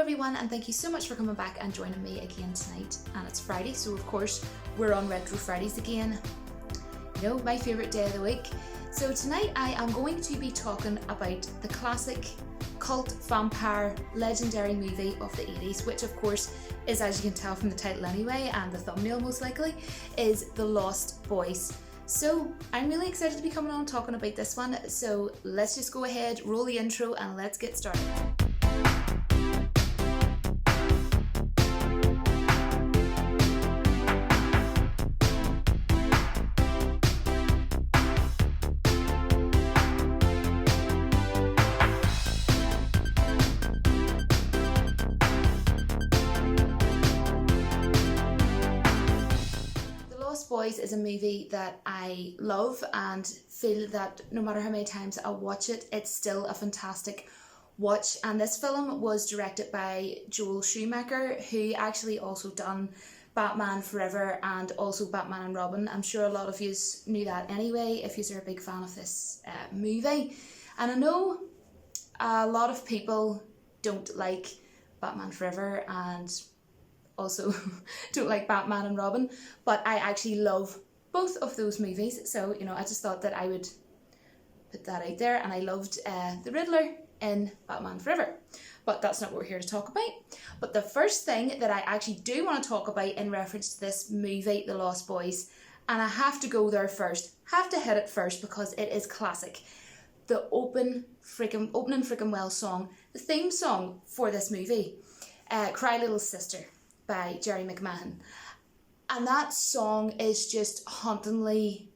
everyone, and thank you so much for coming back and joining me again tonight. And it's Friday, so of course we're on Retro Fridays again. You know, my favourite day of the week. So tonight I am going to be talking about the classic cult vampire legendary movie of the 80s, which of course is, as you can tell from the title anyway, and the thumbnail most likely, is The Lost Boys. So I'm really excited to be coming on talking about this one, so let's just go ahead, roll the intro and let's get started. Boys is a movie that I love and feel that no matter how many times I watch it, it's still a fantastic watch. And this film was directed by Joel Schumacher, who actually also done Batman Forever and also Batman and Robin. I'm sure a lot of you knew that anyway, if you're a big fan of this movie. And I know a lot of people don't like Batman Forever and also don't like Batman and Robin, but I actually love both of those movies, so you know, I just thought that I would put that out there. And I loved the Riddler in Batman Forever, but that's not what we're here to talk about. But the first thing that I actually do want to talk about in reference to this movie, The Lost Boys, and I have to go there first, have to hit it first because it is classic. The opening freaking well song, the theme song for this movie, Cry Little Sister by Jerry McMahon. And that song is just hauntingly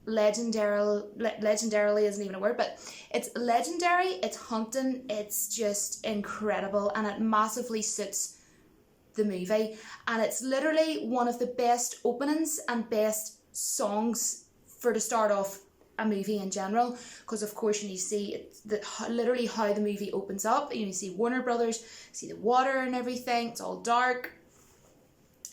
legendarily isn't even a word, but it's legendary, it's haunting, it's just incredible, and it massively suits the movie. And it's literally one of the best openings and best songs for to start off a movie in general, because of course you see literally how the movie opens up. You see Warner Brothers, see the water and everything, it's all dark,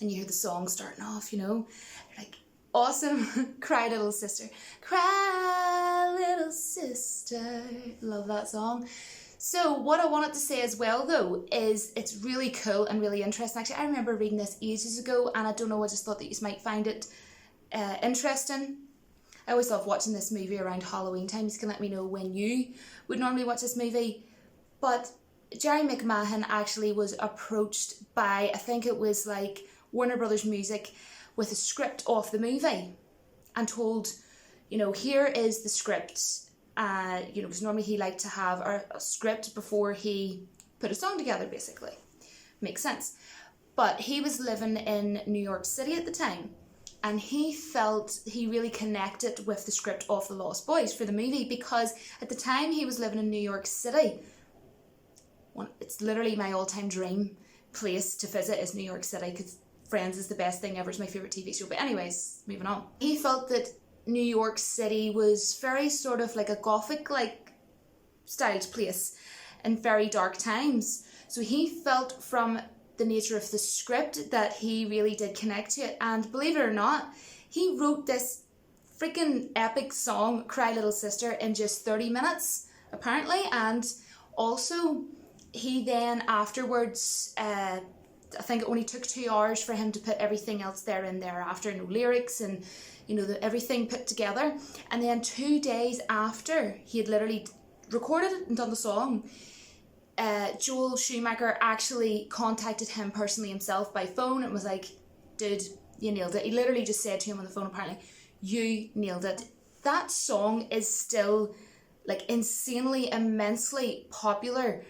and you hear the song starting off, you know, like awesome. Cry little sister, cry little sister, love that song. So what I wanted to say as well though is it's really cool and really interesting. Actually, I remember reading this ages ago, and I don't know, I just thought that you might find it interesting. I always love watching this movie around Halloween time. You can let me know when you would normally watch this movie. But Jerry McMahon actually was approached by, I think it was like Warner Brothers Music, with a script of the movie and told, you know, here is the script. You know, because normally he liked to have a script before he put a song together, basically. Makes sense. But he was living in New York City at the time, and he felt he really connected with the script of The Lost Boys for the movie, because at the time he was living in New York City. It's literally my all-time dream place to visit is New York City, because Friends is the best thing ever. It's my favourite TV show. But anyways, moving on. He felt that New York City was very sort of like a gothic-like styled place in very dark times. So he felt from the nature of the script that he really did connect to it, and believe it or not, he wrote this freaking epic song, Cry Little Sister, in just 30 minutes apparently. And also he then afterwards, I think it only took 2 hours for him to put everything else in there after, no lyrics and you know, everything put together. And then 2 days after he had literally recorded it and done the song, Joel Schumacher actually contacted him personally himself by phone and was like, dude, you nailed it. He literally just said to him on the phone, apparently, you nailed it. That song is still like insanely, immensely popular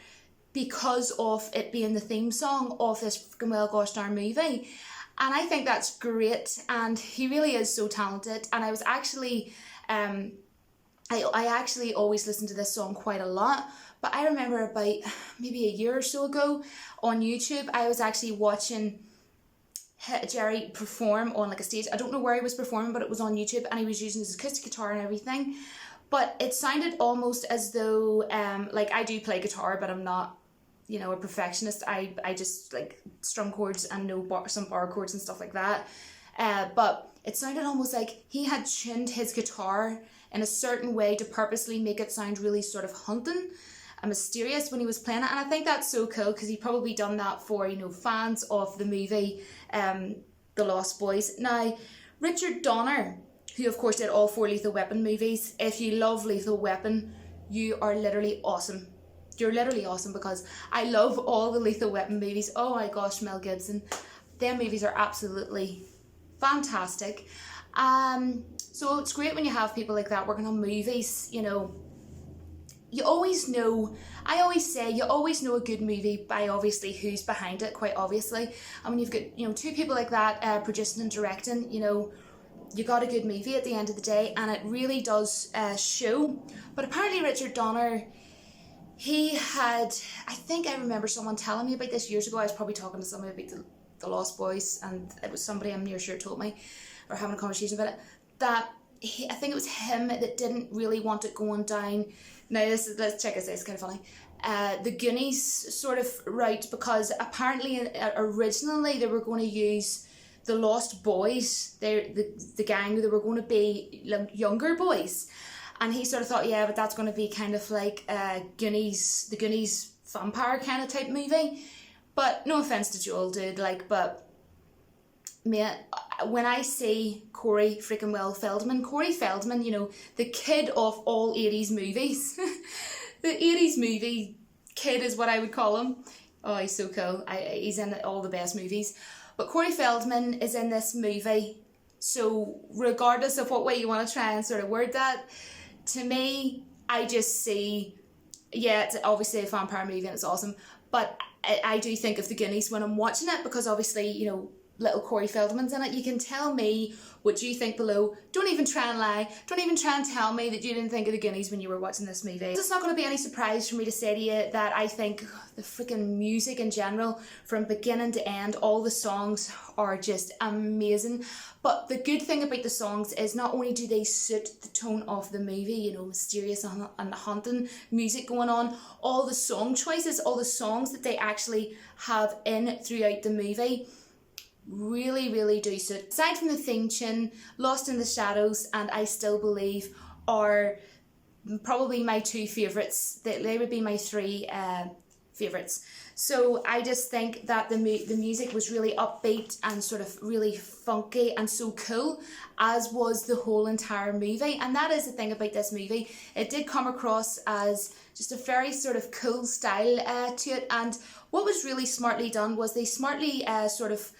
because of it being the theme song of this fucking well gosh darn movie. And I think that's great, and he really is so talented. And I was actually, I actually always listen to this song quite a lot. But I remember about maybe a year or so ago on YouTube, I was actually watching Jerry perform on like a stage. I don't know where he was performing, but it was on YouTube, and he was using his acoustic guitar and everything. But it sounded almost as though, like I do play guitar, but I'm not, you know, a perfectionist. I just like strum chords and know some bar chords and stuff like that. But it sounded almost like he had tuned his guitar in a certain way to purposely make it sound really sort of haunting. and mysterious when he was playing it, and I think that's so cool because he probably done that for, you know, fans of the movie The Lost Boys. Now, Richard Donner, who of course did all 4 Lethal Weapon movies, if you love Lethal Weapon, you are literally awesome. You're literally awesome, because I love all the Lethal Weapon movies. Oh my gosh, Mel Gibson. Them movies are absolutely fantastic. So it's great when you have people like that working on movies, you know. You always know, I always say, you always know a good movie by obviously who's behind it, quite obviously. And when you've got, you know, 2 people like that producing and directing, you know, you got a good movie at the end of the day, and it really does show. But apparently Richard Donner, he had, I think I remember someone telling me about this years ago. I was probably talking to somebody about the Lost Boys, and it was somebody I'm near sure told me, or having a conversation about it, that I think it was him that didn't really want it going down. Now let's check this out, it's kind of funny. The Goonies sort of route, because apparently originally they were going to use the Lost Boys, the gang, they were going to be younger boys, and he sort of thought, yeah, but that's going to be kind of like the Goonies vampire kind of type movie. But no offense to Joel, dude, like, but man, when I see Corey Feldman, you know, the kid of all 80s movies, the 80s movie kid is what I would call him. Oh, he's so cool. He's in all the best movies. But Corey Feldman is in this movie, so regardless of what way you want to try and sort of word that, to me, I just see, yeah, it's obviously a vampire movie and it's awesome, but I do think of the Goonies when I'm watching it, because obviously, you know, little Corey Feldman's in it. You can tell me what you think below. Don't even try and lie. Don't even try and tell me that you didn't think of the Goonies when you were watching this movie. It's not going to be any surprise for me to say to you that I think the freaking music in general, from beginning to end, all the songs are just amazing. But the good thing about the songs is not only do they suit the tone of the movie, you know, mysterious and haunting music going on, all the song choices, all the songs that they actually have in throughout the movie really, really do suit. Aside from the theme tune, Lost in the Shadows and I Still Believe are probably my 2 favourites. They would be my 3 favourites. So I just think that the music was really upbeat and sort of really funky and so cool, as was the whole entire movie. And that is the thing about this movie. It did come across as just a very sort of cool style to it. And what was really smartly done was they smartly sort of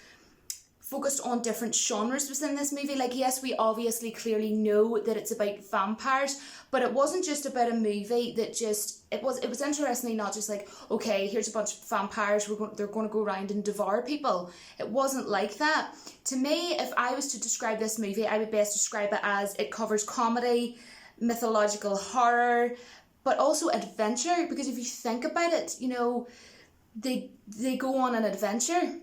focused on different genres within this movie. Like, yes, we obviously clearly know that it's about vampires, but it wasn't just about a movie that just, it was interestingly not just like, okay, here's a bunch of vampires, they're going to go around and devour people. It wasn't like that. To me, if I was to describe this movie, I would best describe it as it covers comedy, mythological horror, but also adventure, because if you think about it, you know, they go on an adventure.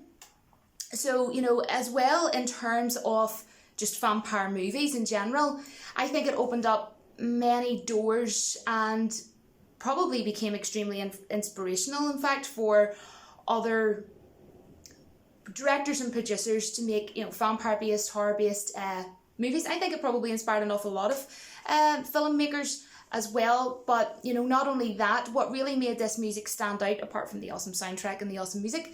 So, you know, as well in terms of just vampire movies in general, I think it opened up many doors and probably became extremely inspirational, in fact, for other directors and producers to make, you know, vampire-based, horror-based movies. I think it probably inspired an awful lot of filmmakers as well. But, you know, not only that, what really made this music stand out, apart from the awesome soundtrack and the awesome music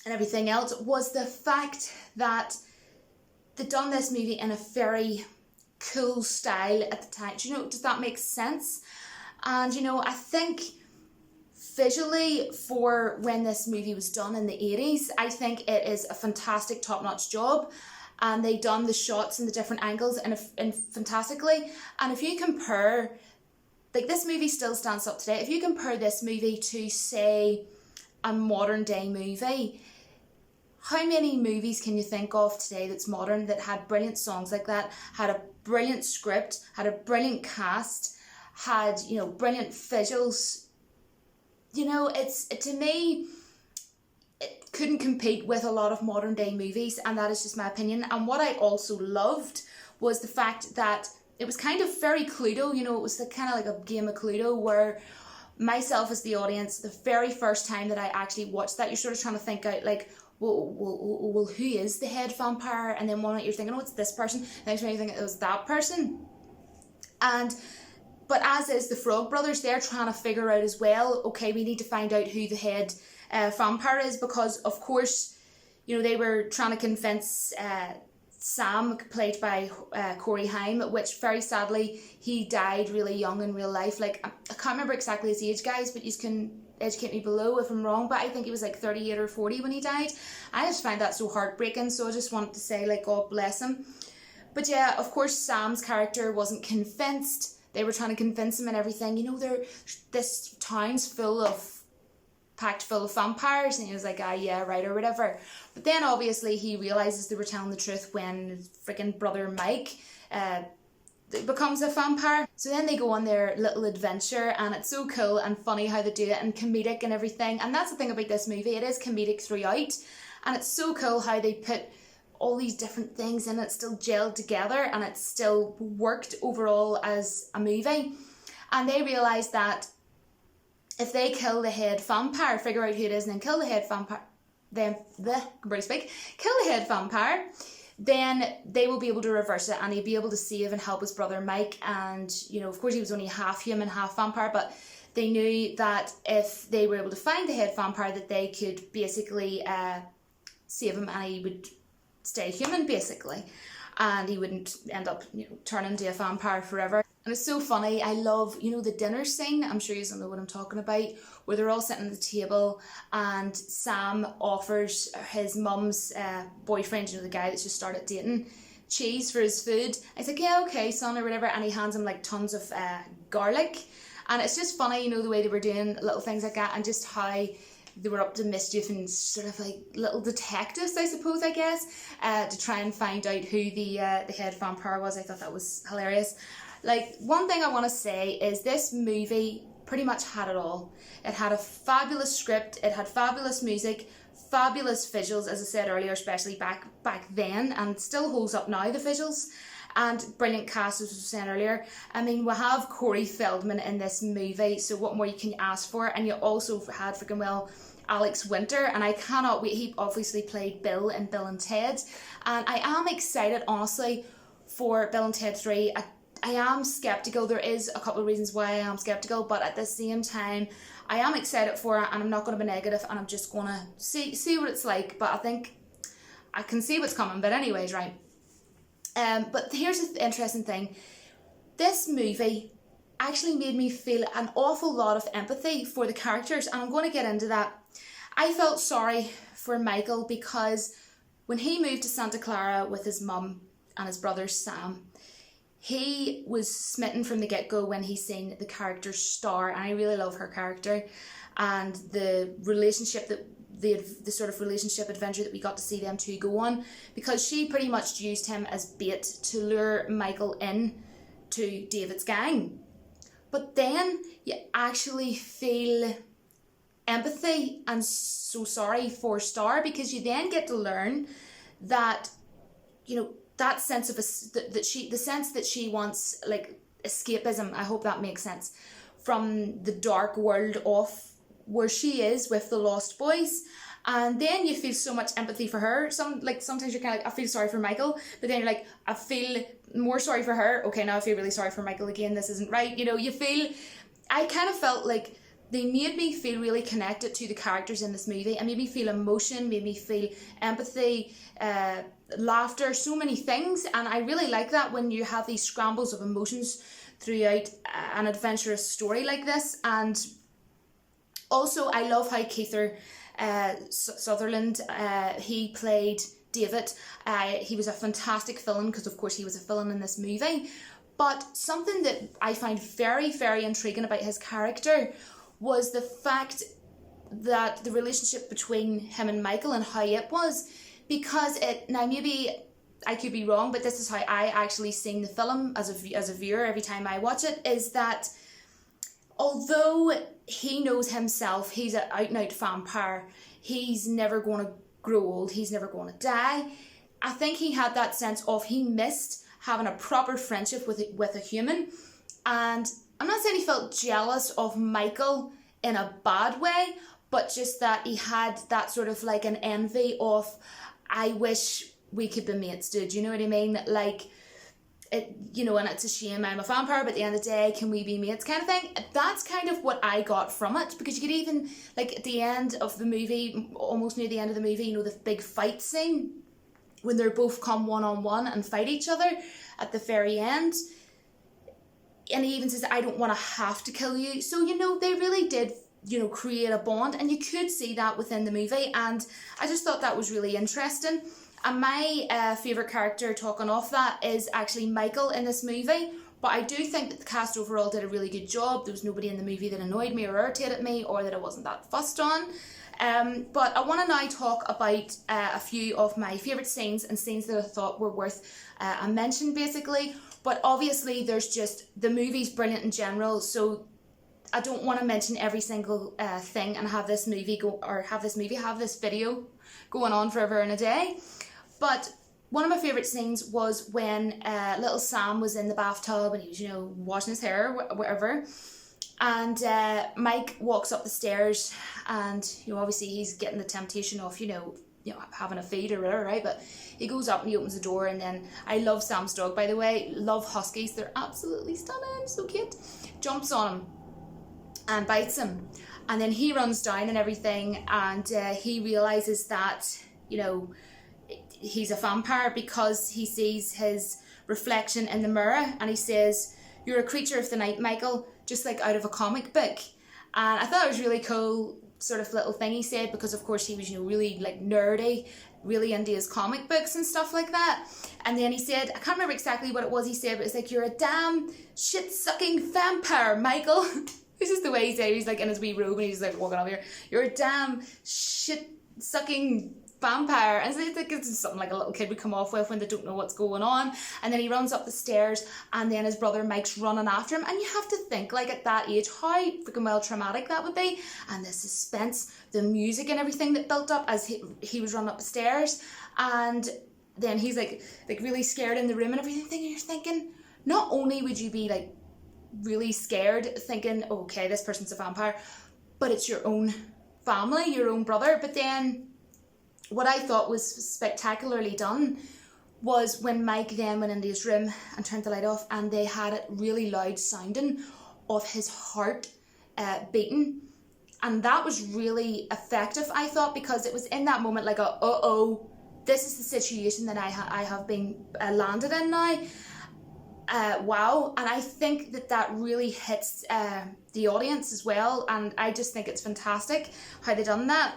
and everything else, was the fact that they'd done this movie in a very cool style at the time. Do you know, does that make sense? And, you know, I think visually, for when this movie was done in the 80s, I think it is a fantastic top-notch job, and they done the shots and the different angles and fantastically. And if you compare, like, this movie still stands up today. If you compare this movie to, say, a modern day movie, how many movies can you think of today that's modern, that had brilliant songs like that, had a brilliant script, had a brilliant cast, had, you know, brilliant visuals? You know, to me, it couldn't compete with a lot of modern day movies, and that is just my opinion. And what I also loved was the fact that it was kind of very Cluedo, you know, it was kind of like a game of Cluedo, where myself as the audience, the very first time that I actually watched that, you're sort of trying to think out, like, well, who is the head vampire? And then one night you're thinking, oh, it's this person. The next one you're thinking it was that person. And But as is the Frog Brothers, they're trying to figure out as well, okay, we need to find out who the head vampire is, because of course, you know, they were trying to convince Sam, played by Corey Haim, which very sadly, he died really young in real life. Like, I can't remember exactly his age, guys, but you can educate me below if I'm wrong, but I think he was like 38 or 40 when he died. I just find that so heartbreaking, so I just wanted to say, like, God bless him. But yeah, of course, Sam's character wasn't convinced. They were trying to convince him and everything. You know, this town's packed full of vampires, and he was like, ah, yeah, right, or whatever. But then obviously he realizes they were telling the truth when freaking brother Mike becomes a vampire. So then they go on their little adventure, and it's so cool and funny how they do it, and comedic and everything. And that's the thing about this movie, it is comedic throughout, and it's so cool how they put all these different things in it, still gelled together, and it still worked overall as a movie. And they realised that if they kill the head vampire, figure out who it is, and then kill the head vampire, then kill the head vampire, then they will be able to reverse it, and he'll be able to save and help his brother Mike. And you know, of course, he was only half human, half vampire, but they knew that if they were able to find the head vampire, that they could basically save him, and he would stay human basically, and he wouldn't end up, you know, turning into a vampire forever. And it's so funny. I love, you know, the dinner scene. I'm sure you don't know what I'm talking about, where they're all sitting at the table and Sam offers his mum's boyfriend, you know, the guy that's just started dating, cheese for his food. He's like, yeah, okay, son, or whatever. And he hands him like tons of garlic. And it's just funny, you know, the way they were doing little things like that, and just how they were up to mischief and sort of like little detectives, I suppose, I guess, to try and find out who the head vampire was. I thought that was hilarious. Like, one thing I want to say is this movie pretty much had it all. It had a fabulous script, it had fabulous music, fabulous visuals, as I said earlier, especially back then, and still holds up now, the visuals, and brilliant cast, as I was saying earlier. I mean, we have Corey Feldman in this movie, so what more you can ask for? And you also had freaking well Alex Winter, and I cannot wait. He obviously played Bill in Bill and Ted, and I am excited, honestly, for Bill and Ted 3. I am skeptical. There is a couple of reasons why I am skeptical, but at the same time, I am excited for it, and I'm not going to be negative, and I'm just going to see what it's like. But I think I can see what's coming. But anyways, right. But here's the interesting thing. This movie actually made me feel an awful lot of empathy for the characters, and I'm going to get into that. I felt sorry for Michael because when he moved to Santa Clara with his mum and his brother Sam, he was smitten from the get-go when he seen the character Star, and I really love her character, and the relationship that the sort of relationship adventure that we got to see them two go on, because she pretty much used him as bait to lure Michael in to David's gang. But then you actually feel empathy and so sorry for Star, because you then get to learn that, you know, that sense of the sense that she wants, like, escapism, I hope that makes sense, from the dark world of where she is with the Lost Boys. And then you feel so much empathy for her. Sometimes you're kind of like, I feel sorry for Michael, but then you're like, I feel more sorry for her. Okay, now I feel really sorry for Michael again. This isn't right. You know, I kind of felt like they made me feel really connected to the characters in this movie, and made me feel emotion, made me feel empathy, laughter, so many things. And I really like that when you have these scrambles of emotions throughout an adventurous story like this. And also, I love how Keither Sutherland, he played David. He was a fantastic villain, because of course he was a villain in this movie. But something that I find very, very intriguing about his character was the fact that the relationship between him and Michael, and how it was, because now maybe I could be wrong, but this is how I actually seen the film as a viewer every time I watch it, is that although he knows himself, he's an out-and-out vampire, he's never going to grow old, he's never going to die, I think he had that sense of he missed having a proper friendship with a human. And I'm not saying he felt jealous of Michael in a bad way, but just that he had that sort of like an envy of, I wish we could be mates, dude, you know what I mean? Like, and it's a shame I'm a vampire, but at the end of the day, can we be mates kind of thing. That's kind of what I got from it, because you could even, like, at the end of the movie, almost near the end of the movie, the big fight scene, when they're both come one-on-one and fight each other at the very end, and he even says, I don't want to have to kill you. So, they really did, create a bond, and you could see that within the movie, and I just thought that was really interesting. And my favourite character, talking off that, is actually Michael in this movie. But I do think that the cast overall did a really good job. There was nobody in the movie that annoyed me or irritated me, or that I wasn't that fussed on. But I want to now talk about a few of my favourite scenes, and scenes that I thought were worth a mention, basically. But obviously, there's just, the movie's brilliant in general, so I don't want to mention every single thing and have this video going on forever and a day. But one of my favourite scenes was when little Sam was in the bathtub and he was, washing his hair or whatever. And Mike walks up the stairs, and, obviously he's getting the temptation of, having a feed or whatever, right? But he goes up and he opens the door, and then, I love Sam's dog, by the way. Love huskies. They're absolutely stunning. So cute. Jumps on him and bites him. And then he runs down and everything, and he realises that, he's a vampire, because he sees his reflection in the mirror, and he says, you're a creature of the night, Michael, just like out of a comic book. And I thought it was really cool sort of little thing he said, because of course he was, really like nerdy, really into his comic books and stuff like that. And then he said, I can't remember exactly what it was he said, but it's like, you're a damn shit-sucking vampire, Michael. This is the way he said it. He's like in his wee robe, and he's like walking over here, you're a damn shit-sucking vampire. And so I think it's something like a little kid would come off with when they don't know what's going on. And then he runs up the stairs, and then his brother Mike's running after him, and you have to think, like, at that age, how freaking well traumatic that would be. And the suspense, the music and everything that built up as he was running up the stairs, and then he's like really scared in the room and everything, and you're thinking, not only would you be like really scared thinking, okay, this person's a vampire, but it's your own family, your own brother. But then what I thought was spectacularly done was when Mike then went into his room and turned the light off, and they had it really loud sounding of his heart beating. And that was really effective, I thought, because it was in that moment like this is the situation that I have been landed in now. Wow. And I think that really hits the audience as well, and I just think it's fantastic how they done that.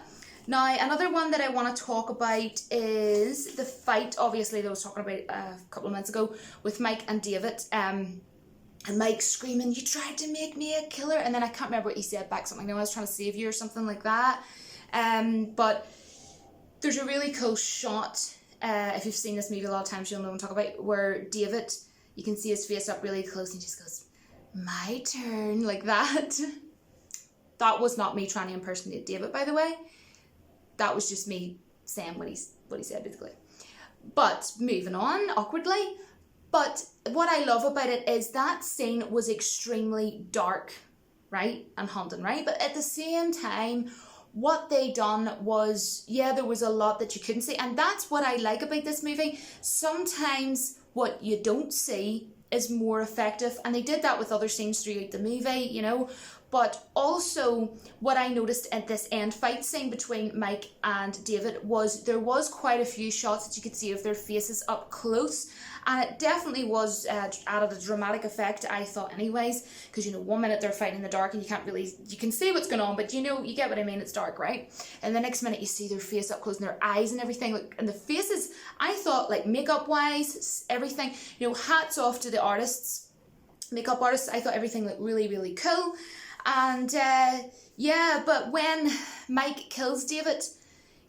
Now, another one that I want to talk about is the fight, obviously, that I was talking about a couple of minutes ago with Mike and David. And Mike screaming, you tried to make me a killer. And then I can't remember what he said back, something like, I was trying to save you or something like that. But there's a really cool shot, if you've seen this movie a lot of times, you'll know what I'm talking about, where David, you can see his face up really close, and he just goes, my turn, like that. That was not me trying to impersonate David, by the way. That was just me saying what he said, basically. But moving on, awkwardly. But what I love about it is that scene was extremely dark, right? And haunting, right? But at the same time, what they done was, there was a lot that you couldn't see. And that's what I like about this movie. Sometimes what you don't see is more effective. And they did that with other scenes throughout the movie, But also, what I noticed at this end fight scene between Mike and David was there was quite a few shots that you could see of their faces up close, and it definitely was added a dramatic effect, I thought anyways, because 1 minute they're fighting in the dark and you can see what's going on, but you get what I mean, it's dark, right? And the next minute you see their face up close and their eyes and everything, and the faces, I thought, like, makeup wise, everything, hats off to the artists, makeup artists. I thought everything looked really, really cool. And but when Mike kills David,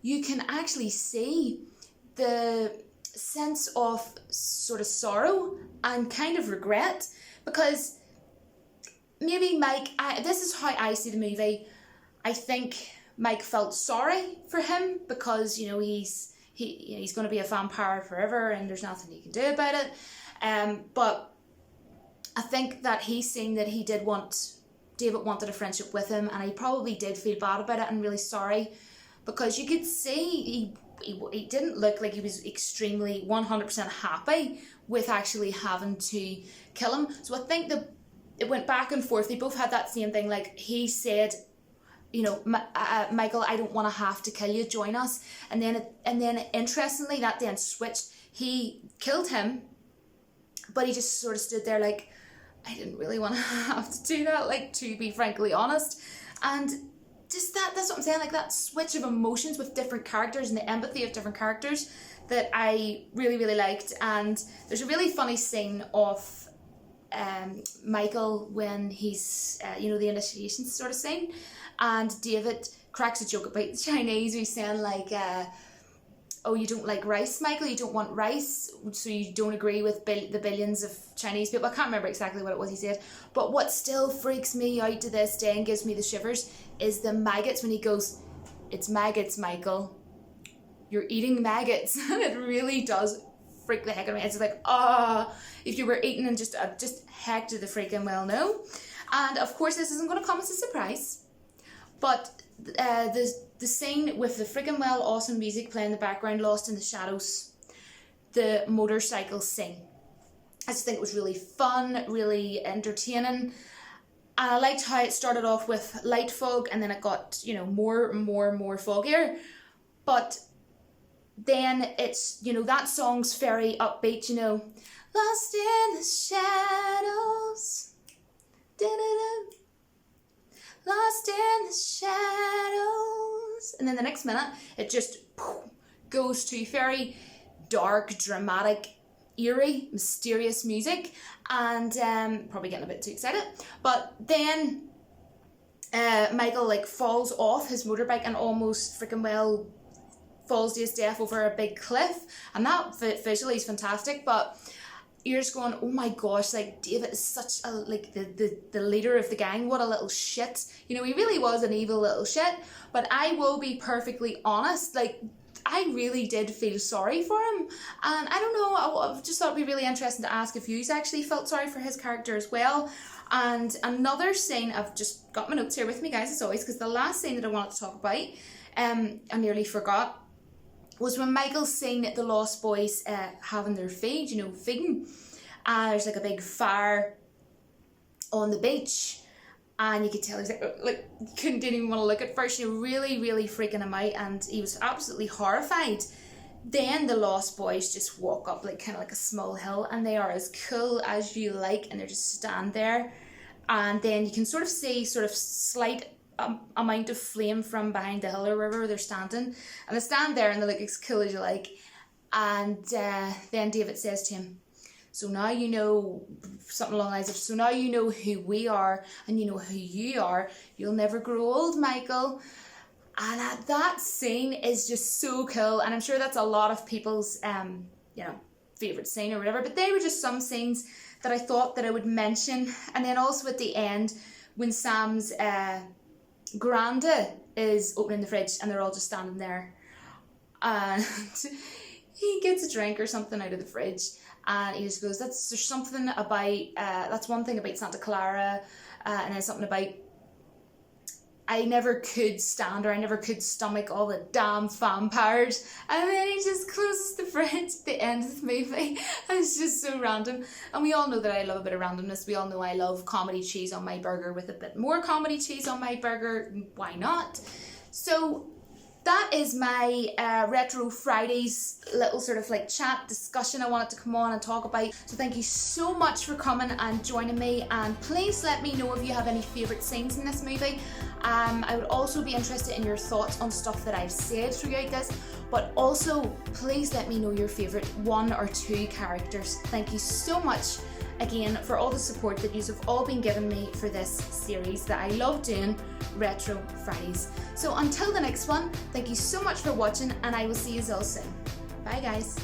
you can actually see the sense of sort of sorrow and kind of regret, because maybe Mike, this is how I see the movie, I think Mike felt sorry for him because, he's going to be a vampire forever and there's nothing he can do about it. But I think that he's seen that David wanted a friendship with him, and he probably did feel bad about it and really sorry, because you could see he didn't look like he was extremely 100% happy with actually having to kill him. So I think it went back and forth. They both had that same thing, like he said, you know, Michael, I don't want to have to kill you, join us. And then interestingly, that then switched. He killed him, but he just sort of stood there like, I didn't really want to have to do that, like, to be frankly honest. And just that's what I'm saying, like that switch of emotions with different characters and the empathy of different characters that I really, really liked. And there's a really funny scene of Michael when he's, you know, the initiation sort of scene, and David cracks a joke about the Chinese. He's saying like, oh, you don't like rice, Michael? You don't want rice? So you don't agree with the billions of Chinese people? I can't remember exactly what it was he said. But what still freaks me out to this day and gives me the shivers is the maggots when he goes, it's maggots, Michael. You're eating maggots. And it really does freak the heck out of me. It's like, if you were eating and just heck to the freaking well no. And of course this isn't going to come as a surprise. But the scene with the freaking well awesome music playing in the background, Lost in the Shadows, the motorcycle scene, I just think it was really fun, really entertaining. And I liked how it started off with light fog and then it got, you know, more foggier. But then it's, you know, that song's very upbeat, you know, lost in the shadows, da-da-da. Lost in the shadows. And then the next minute, it just goes to very dark, dramatic, eerie, mysterious music. And probably getting a bit too excited. But then Michael like falls off his motorbike and almost freaking well falls to his death over a big cliff. And that visually is fantastic. But you're just going, oh my gosh, like David is such a, like the leader of the gang, what a little shit. You know, he really was an evil little shit. But I will be perfectly honest, like I really did feel sorry for him. And I don't know, I just thought it'd be really interesting to ask if you actually felt sorry for his character as well. And another scene, I've just got my notes here with me guys as always, because the last scene that I wanted to talk about, I nearly forgot, was when Michael's seen the Lost Boys having their feed, you know, feeding. And there's like a big fire on the beach. And you could tell he was like didn't even want to look at first. You know, really, really freaking him out. And he was absolutely horrified. Then the Lost Boys just walk up like kind of like a small hill. And they are as cool as you like. And they just stand there. And then you can sort of see sort of slight amount of flame from behind the hill or wherever they're standing, and they stand there and they look as cool as you like. And then David says to him, so now you know, something along the lines of, so now you know who we are and you know who you are, you'll never grow old, Michael. And that scene is just so cool, and I'm sure that's a lot of people's you know, favourite scene or whatever, but they were just some scenes that I thought that I would mention. And then also at the end when Sam's Granda is opening the fridge and they're all just standing there and he gets a drink or something out of the fridge and he just goes, there's something about that's one thing about Santa Clara, and then something about I never could stand or I never could stomach all the damn vampires. And then he just closes the fridge at the end of the movie. And it's just so random. And we all know that I love a bit of randomness. We all know I love comedy cheese on my burger with a bit more comedy cheese on my burger. Why not? So that is my Retro Fridays little sort of like chat discussion I wanted to come on and talk about. So thank you so much for coming and joining me, and please let me know if you have any favourite scenes in this movie. I would also be interested in your thoughts on stuff that I've said throughout this, but also please let me know your favourite 1 or 2 characters. Thank you so much again for all the support that you have all been giving me for this series that I love doing, Retro Fridays. So until the next one, thank you so much for watching, and I will see you all soon. Bye guys.